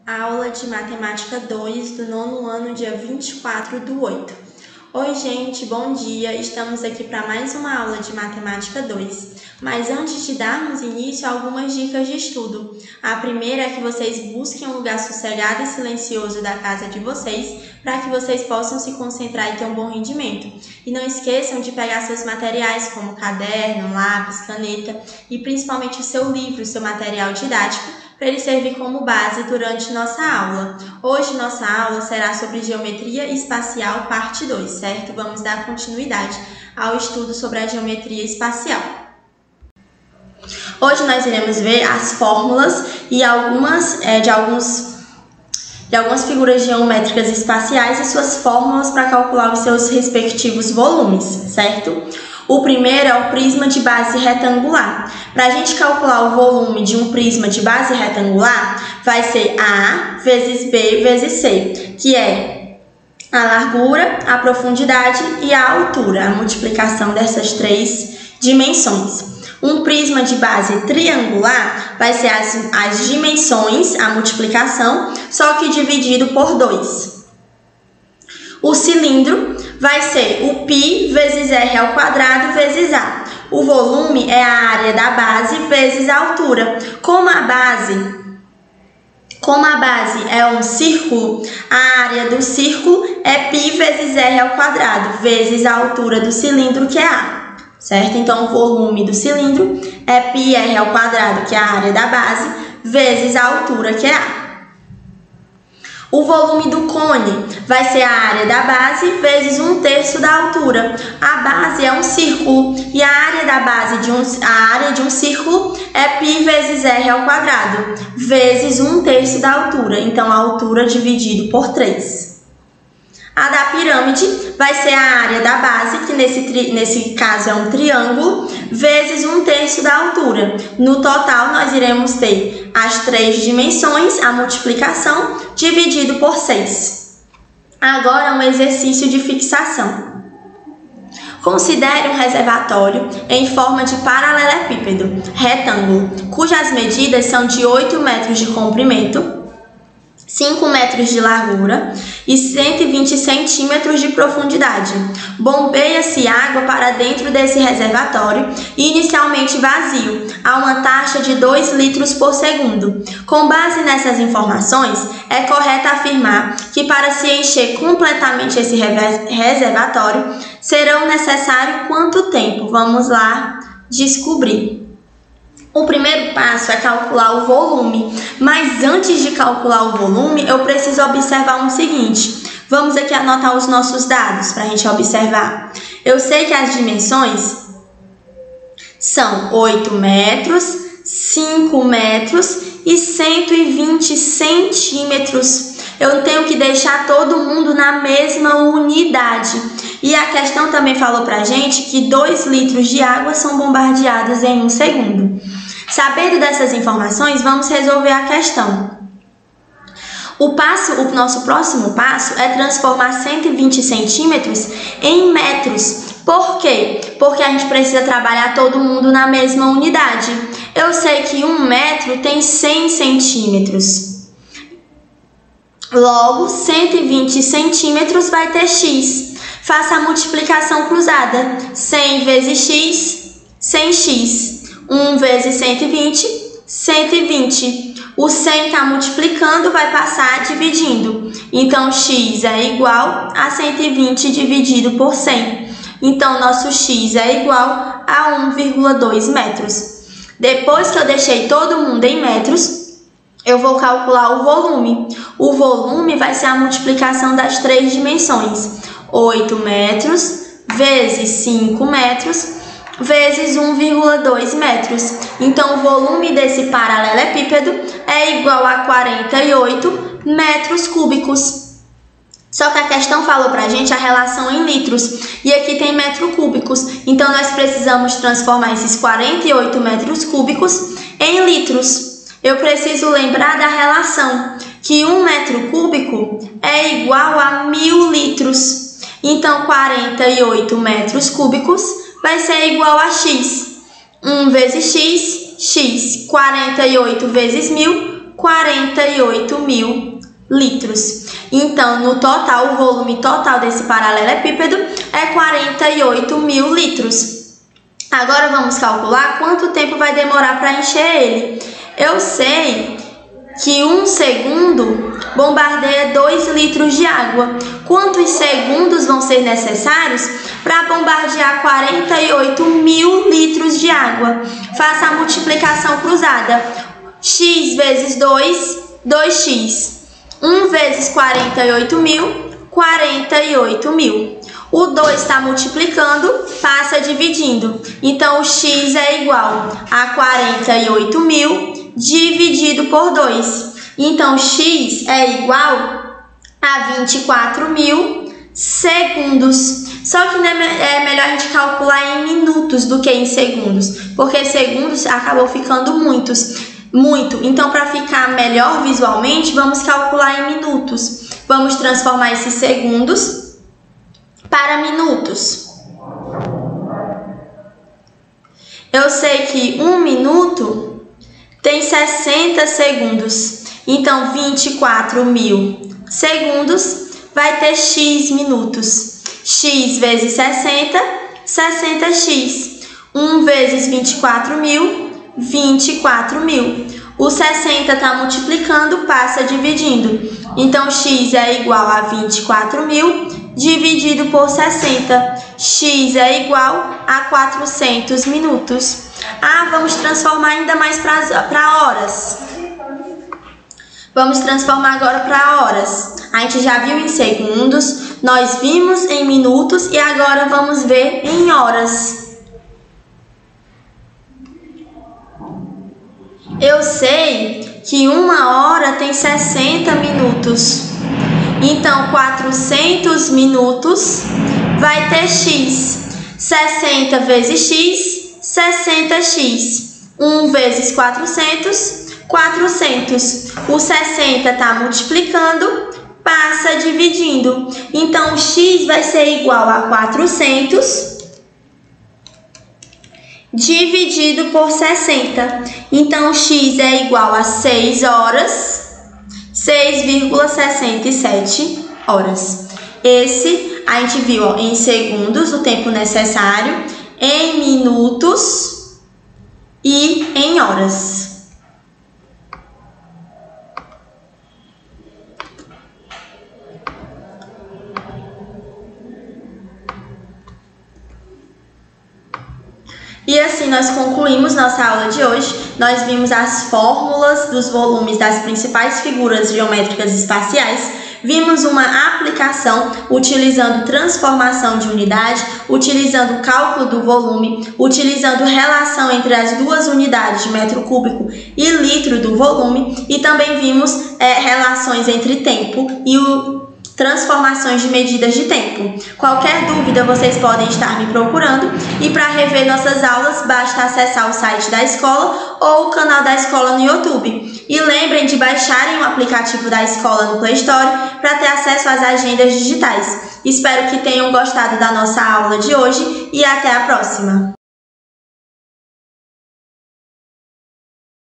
Aula de Matemática 2 do nono ano, dia 24/8. Oi, gente, bom dia! Estamos aqui para mais uma aula de Matemática 2. Mas antes de darmos início, algumas dicas de estudo. A primeira é que vocês busquem um lugar sossegado e silencioso da casa de vocês, para que vocês possam se concentrar e ter um bom rendimento. E não esqueçam de pegar seus materiais, como caderno, lápis, caneta e principalmente o seu livro, o seu material didático, para ele servir como base durante nossa aula. Hoje nossa aula será sobre Geometria Espacial, parte 2, certo? Vamos dar continuidade ao estudo sobre a geometria espacial. Hoje nós iremos ver as fórmulas e algumas figuras geométricas espaciais e suas fórmulas para calcular os seus respectivos volumes, certo? O primeiro é o prisma de base retangular. Para a gente calcular o volume de um prisma de base retangular, vai ser A vezes B vezes C, que é a largura, a profundidade e a altura, a multiplicação dessas três dimensões. Um prisma de base triangular vai ser as dimensões, a multiplicação, só que dividido por 2. O cilindro vai ser o π vezes r ao quadrado vezes a. O volume é a área da base vezes a altura. Como a base é um círculo, a área do círculo é π vezes r ao quadrado vezes a altura do cilindro, que é a. Certo? Então, o volume do cilindro é πr ao quadrado, que é a área da base, vezes a altura, que é a. O volume do cone vai ser a área da base vezes 1/3 da altura. A base é um círculo e a área da base de um círculo é π vezes r ao quadrado, vezes 1/3 da altura. Então, a altura dividido por 3. A da pirâmide vai ser a área da base, que nesse caso é um triângulo, vezes 1/3 da altura. No total, nós iremos ter as três dimensões, a multiplicação, dividido por 6. Agora, um exercício de fixação. Considere um reservatório em forma de paralelepípedo retângulo, cujas medidas são de 8 metros de comprimento, 5 metros de largura e 120 centímetros de profundidade. Bombeia-se água para dentro desse reservatório, inicialmente vazio, a uma taxa de 2 litros por segundo. Com base nessas informações, é correto afirmar que para se encher completamente esse reservatório, serão necessário quanto tempo? Vamos lá descobrir. O primeiro passo é calcular o volume, mas antes de calcular o volume, eu preciso observar o seguinte. Vamos aqui anotar os nossos dados para a gente observar. Eu sei que as dimensões são 8 metros, 5 metros e 120 centímetros. Eu tenho que deixar todo mundo na mesma unidade. E a questão também falou para a gente que 2 litros de água são bombardeados em 1 segundo. Sabendo dessas informações, vamos resolver a questão. O nosso próximo passo é transformar 120 centímetros em metros. Por quê? Porque a gente precisa trabalhar todo mundo na mesma unidade. Eu sei que 1 metro tem 100 centímetros. Logo, 120 centímetros vai ter x. Faça a multiplicação cruzada. 100 vezes x, 100x. 1 vezes 120, 120. O 100 está multiplicando, vai passar dividindo. Então, x é igual a 120 dividido por 100. Então, nosso x é igual a 1,2 metros. Depois que eu deixei todo mundo em metros, eu vou calcular o volume. O volume vai ser a multiplicação das três dimensões. 8 metros vezes 5 metros vezes 1,2 metros. Então, o volume desse paralelepípedo é igual a 48 metros cúbicos. Só que a questão falou pra gente a relação em litros. E aqui tem metros cúbicos. Então, nós precisamos transformar esses 48 metros cúbicos em litros. Eu preciso lembrar da relação, que 1 metro cúbico é igual a 1000 litros. Então, 48 metros cúbicos vai ser igual a x. 1 vezes x, x. 48 vezes 1000, 48.000 litros. Então, no total, o volume total desse paralelepípedo é 48.000 litros. Agora vamos calcular quanto tempo vai demorar para encher ele. Eu sei que 1 segundo bombardeia 2 litros de água. Quantos segundos vão ser necessários para bombardear 48.000 litros de água? Faça a multiplicação cruzada. X vezes 2, 2x. 1 vezes 48.000, 48.000. O 2 está multiplicando, passa dividindo. Então, o x é igual a 48.000 dividido por 2. Então, x é igual a 24.000 segundos. Só que é melhor a gente calcular em minutos do que em segundos, porque segundos acabou ficando muito. Então, para ficar melhor visualmente, vamos calcular em minutos. Vamos transformar esses segundos para minutos. Eu sei que 1 minuto tem 60 segundos. Então, 24.000 segundos vai ter x minutos. X vezes 60, 60x. 1 vezes 24.000, 24.000. O 60 está multiplicando, passa dividindo. Então, x é igual a 24.000 dividido por 60. X é igual a 400 minutos. Vamos transformar ainda mais para horas. Vamos transformar agora para horas. A gente já viu em segundos, nós vimos em minutos e agora vamos ver em horas. Eu sei que 1 hora tem 60 minutos. Então, 400 minutos vai ter x. 60 vezes x, 60x. 1 vezes 400, 400. O 60 está multiplicando, passa dividindo. Então, o x vai ser igual a 400 dividido por 60. Então, x é igual a 6 horas, 6,67 horas. Esse a gente viu em segundos, o tempo necessário, em minutos e em horas. E assim nós concluímos nossa aula de hoje. Nós vimos as fórmulas dos volumes das principais figuras geométricas espaciais. Vimos uma aplicação utilizando transformação de unidade, utilizando o cálculo do volume, utilizando relação entre as duas unidades de metro cúbico e litro do volume. E também vimos relações entre tempo e transformações de medidas de tempo. Qualquer dúvida vocês podem estar me procurando e para rever nossas aulas basta acessar o site da escola ou o canal da escola no YouTube. E lembrem de baixarem o aplicativo da escola no Play Store para ter acesso às agendas digitais. Espero que tenham gostado da nossa aula de hoje e até a próxima!